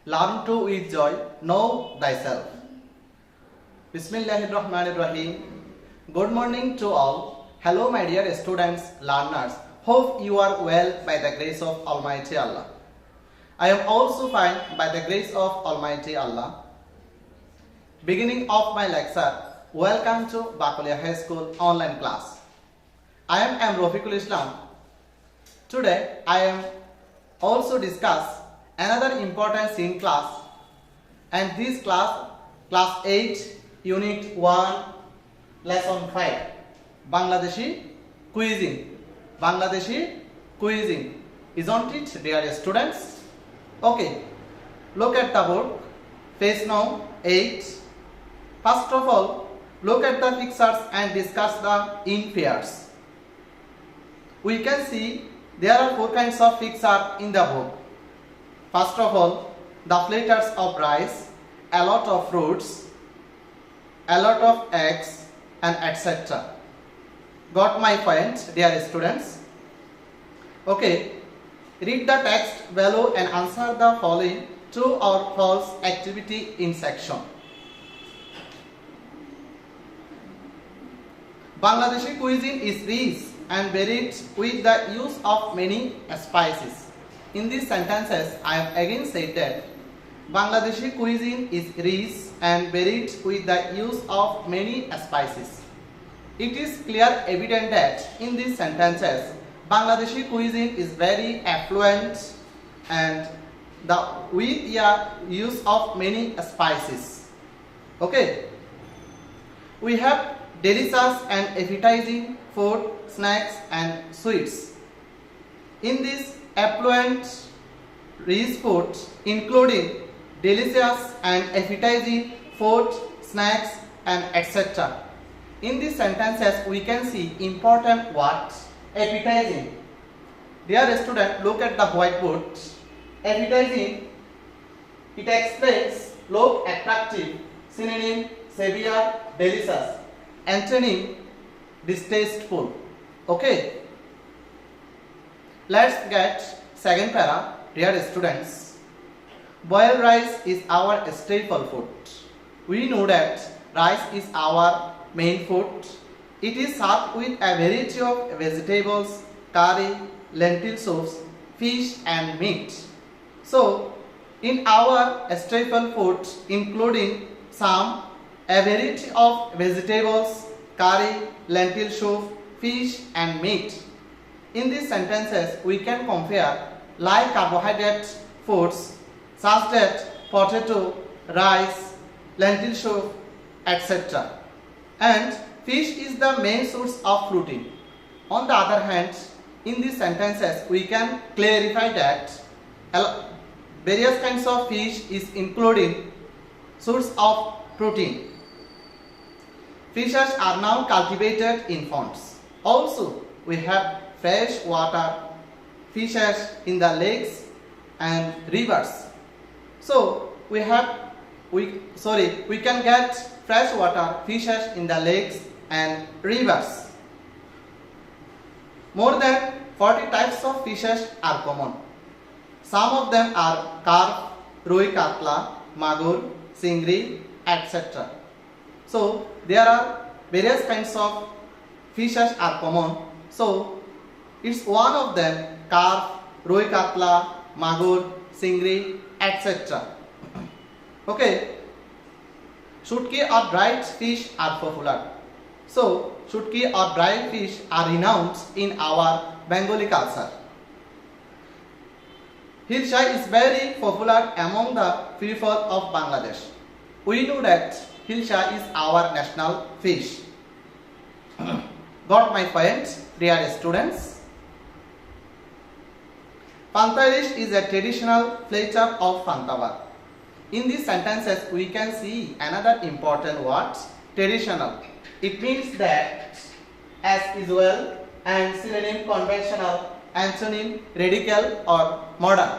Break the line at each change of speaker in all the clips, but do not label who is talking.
Learn to with joy, know thyself. Bismillahirrahmanirrahim. Good morning to all. Hello my dear students, learners. Hope you are well by the grace of Almighty Allah. I am also fine by the grace of Almighty Allah. Beginning of my lecture, welcome to Bakulia High School online class. I am M. Rafiqul Islam. Today I am also discuss another important scene class, and this class 8 unit 1 lesson 5 Bangladeshi cuisine, isn't it dear students? Okay, look at the board, page now 8. First of all, look at the pictures and discuss the in pairs. We can see there are 4 kinds of pictures in the book. First of all, the platters of rice, a lot of fruits, a lot of eggs, and etc. Got my point, dear students? Okay, read the text below and answer the following true or false activity in section. Bangladeshi cuisine is rich and varied with the use of many spices. In these sentences, I have again said that Bangladeshi cuisine is rich and varied with the use of many spices. It is clear evident that in these sentences, Bangladeshi cuisine is very affluent and with the use of many spices. Okay, we have delicious and appetizing food, snacks and sweets. In this affluent rich food, including delicious and appetizing food, snacks and etc. In these sentences, we can see important words. Appetizing. Dear student, look at the whiteboard. Appetizing, it explains look attractive. Synonym, severe, delicious. Antonym, distasteful. Okay. Let's get second para, dear students. Boiled rice is our staple food. We know that rice is our main food. It is served with a variety of vegetables, curry, lentil soups, fish and meat. So, in our staple food, including a variety of vegetables, curry, lentil soup, fish and meat. In these sentences, we can compare like carbohydrate foods such as potato, rice, lentil soup, etc. And fish is the main source of protein. On the other hand, in these sentences, we can clarify that various kinds of fish is including source of protein. Fishes are now cultivated in ponds. Also, we have fresh water fishes in the lakes and rivers. So we can get fresh water fishes in the lakes and rivers. More than 40 types of fishes are common. Some of them are carp, roi katla, magur, stingray, etc. So there are various kinds of fishes are common. So it's one of them, carp, roi katla, magur, stingray, etc. Okay, shutki or dried fish are popular. So shutki or dried fish are renowned in our Bengali culture. Hilsa is very popular among the people of Bangladesh. We know that hilsa is our national fish. Got my point, dear students? Pantalish is a traditional flavor of Pantavar. In these sentences, we can see another important word, traditional. It means that as usual and synonym conventional, antonym radical or modern,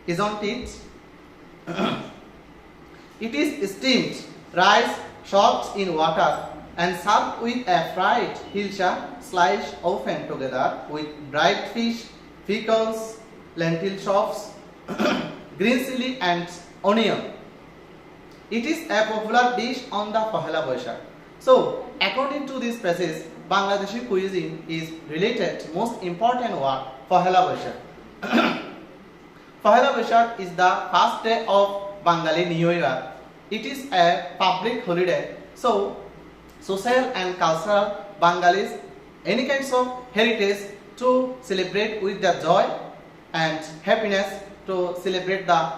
isn't it? It is steamed rice soaked in water and served with a fried hilsa sliced often together with dried fish, pickles, lentil chops, green chili and onion. It is a popular dish on the Pohela Boishakh. So, according to this passage, Bangladeshi cuisine is related most important word Pohela Boishakh. Pohela Boishakh is the first day of Bengali New Year. It is a public holiday. So, social and cultural Bengalis, any kinds of heritage to celebrate with the joy and happiness to celebrate the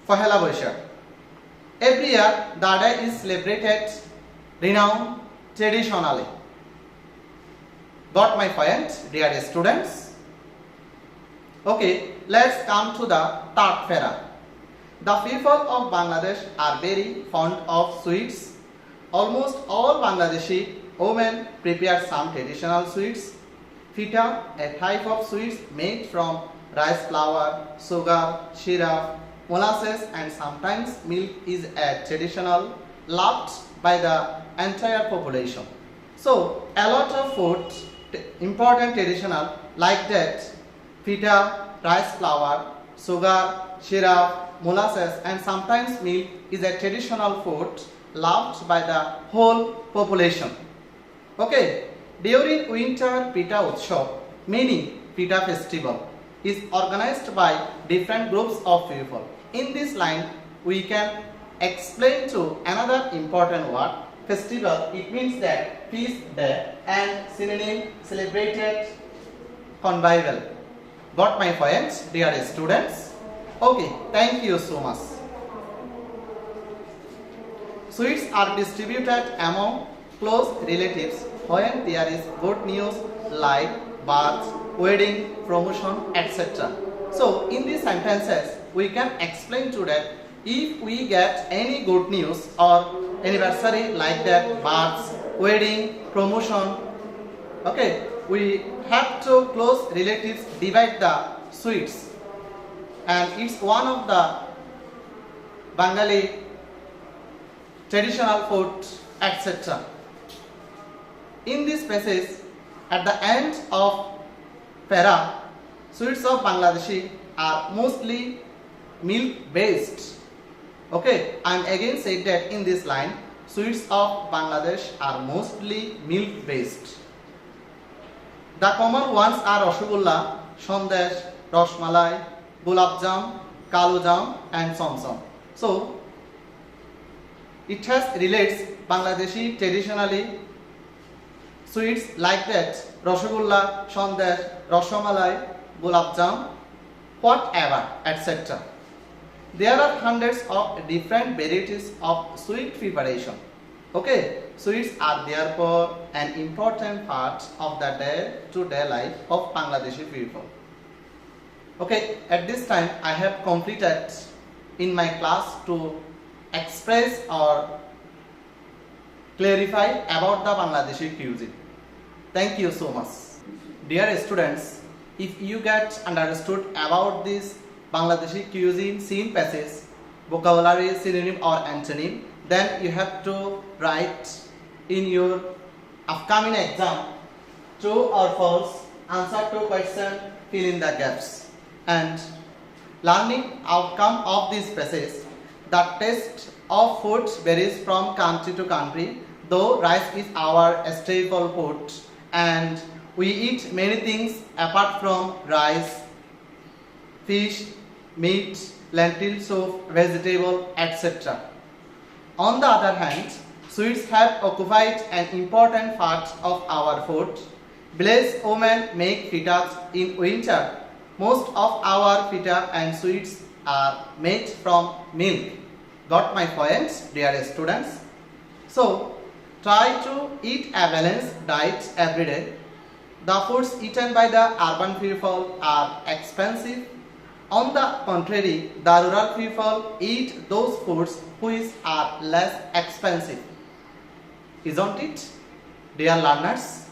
Pohela Boishakh. Every year, the day is celebrated renowned traditionally. Got my point, dear students? Okay, let's come to the third para. The people of Bangladesh are very fond of sweets. Almost all Bangladeshi women prepare some traditional sweets. Fita, a type of sweets made from rice flour, sugar, syrup, molasses and sometimes milk is a traditional loved by the entire population. So a lot of food important traditional like that fita, rice flour, sugar, syrup, molasses and sometimes milk is a traditional food loved by the whole population. Okay, during winter Pita Utsav, meaning Pita festival, is organized by different groups of people. In this line, we can explain to another important word, festival. It means that feast day and synonym celebrated convivial. Got my point, dear students? Okay, thank you so much. Sweets are distributed among close relatives when there is good news like birth, wedding, promotion, etc. So, in these sentences, we can explain to that if we get any good news or anniversary like that, births, wedding, promotion, okay, we have to close relatives divide the sweets, and it's one of the Bengali traditional food, etc. In this passage, at the end of para, sweets of Bangladeshi are mostly milk based. Okay, I am again said that in this line, sweets of Bangladesh are mostly milk based. The common ones are Rasgulla, Sandesh, Rasmalai, Gulab Jam, Kalu Jam and Somsam. So, it has relates Bangladeshi traditionally sweets like that Rasgulla, Sandesh, Rasmalai, Gulab Jam, whatever, etc. There are hundreds of different varieties of sweet preparation. Okay, sweets are therefore an important part of the day-to-day life of Bangladeshi people. Okay, at this time I have completed in my class to express or clarify about the Bangladeshi cuisine. Thank you so much. Dear students, if you get understood about this Bangladeshi cuisine scene passage, vocabulary, synonym or antonym, then you have to write in your upcoming exam true or false, answer to question, fill in the gaps. And learning outcome of this passage, the taste of food varies from country to country, though rice is our staple food and we eat many things apart from rice, fish, meat, lentil soup, vegetable, etc. On the other hand, sweets have occupied an important part of our food. Village women make pitas in winter. Most of our pita and sweets are made from milk. Got my point, dear students? So, try to eat a balanced diet every day. The foods eaten by the urban people are expensive. On the contrary, the rural people eat those foods which are less expensive. Isn't it, dear learners?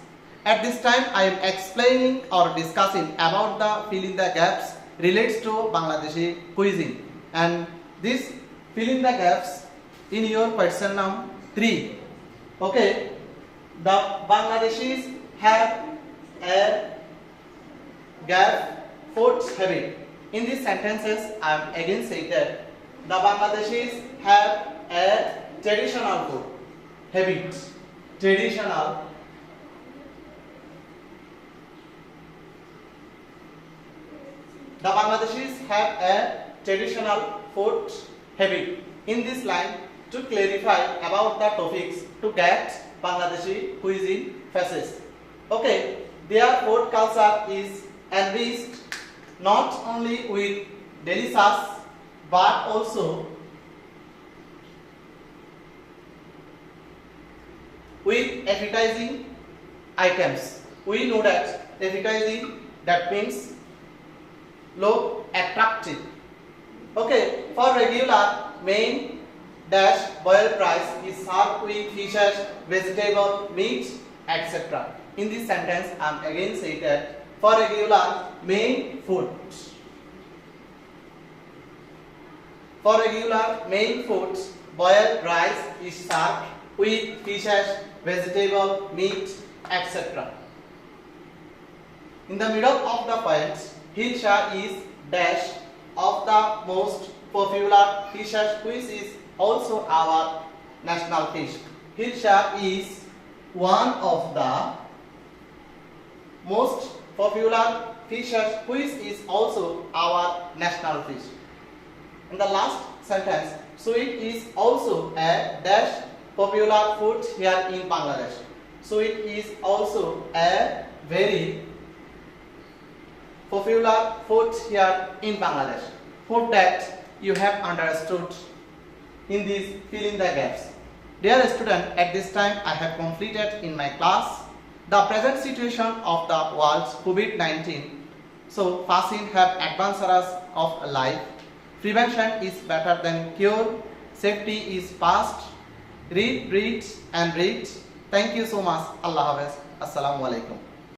At this time, I am explaining or discussing about the fill in the gaps relates to Bangladeshi cuisine. And this fill in the gaps in your question number 3. Okay, the Bangladeshis have a gap food habit. In these sentences, I am again saying that The Bangladeshis have a traditional food habit. Traditional The Bangladeshis have a traditional food habit. In this line, to clarify about the topics to get Bangladeshi cuisine faces. Okay, their food culture is enriched not only with delicious but also with appetizing items. We know that appetizing, that means look attractive. Okay, for regular main dash boiled rice is served with fishes, vegetable, meat, etc. In this sentence, I am again saying that for regular main food, boiled rice is served with fishes, vegetable, meat, etc. In the middle of the point, Hilsha is dash of the most popular fishes, which is also our national fish. Hilsha is one of the most popular fishes, which is also our national fish. In the last sentence, sweet is also a dash popular food here in Bangladesh. Sweet is also a very popular food here in Bangladesh. Hope that you have understood in this fill in the gaps. Dear student, at this time I have completed in my class the present situation of the world's COVID-19. So vaccine have advances of life. Prevention is better than cure. Safety is past. Read, and read. Thank you so much. Allah Hafiz. Assalamu alaikum.